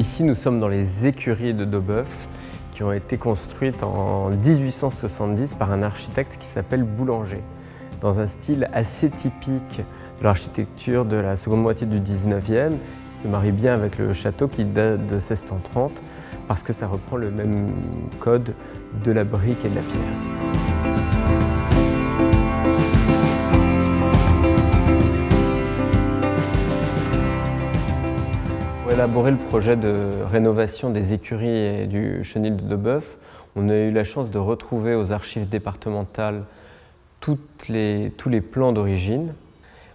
Ici, nous sommes dans les écuries de Dobeuf qui ont été construites en 1870 par un architecte qui s'appelle Boulanger, dans un style assez typique de l'architecture de la seconde moitié du 19e. Il se marie bien avec le château qui date de 1630 parce que ça reprend le même code de la brique et de la pierre. Pour élaborer le projet de rénovation des écuries et du chenil de Dobeuf, on a eu la chance de retrouver aux archives départementales tous les plans d'origine.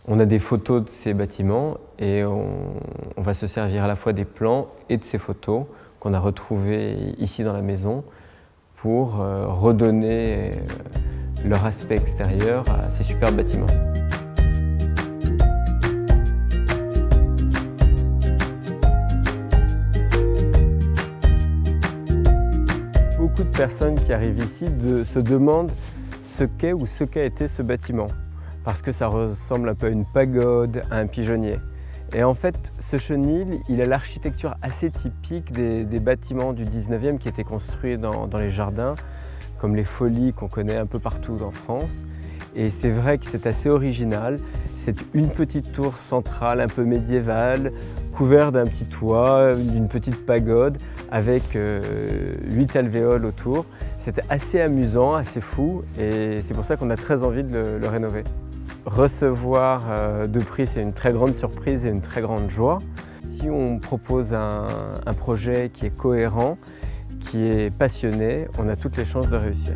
On a des photos de ces bâtiments et on va se servir à la fois des plans et de ces photos qu'on a retrouvées ici dans la maison pour redonner leur aspect extérieur à ces superbes bâtiments. Beaucoup de personnes qui arrivent ici se demandent ce qu'est ou ce qu'a été ce bâtiment, parce que ça ressemble un peu à une pagode, à un pigeonnier. Et en fait, ce chenil, il a l'architecture assez typique des bâtiments du 19e qui étaient construits dans les jardins, comme les folies qu'on connaît un peu partout en France. Et c'est vrai que c'est assez original. C'est une petite tour centrale un peu médiévale, couverte d'un petit toit, d'une petite pagode, avec 8 alvéoles autour. C'était assez amusant, assez fou, et c'est pour ça qu'on a très envie de le rénover. Recevoir de prix, c'est une très grande surprise et une très grande joie. Si on propose un projet qui est cohérent, qui est passionné, on a toutes les chances de réussir.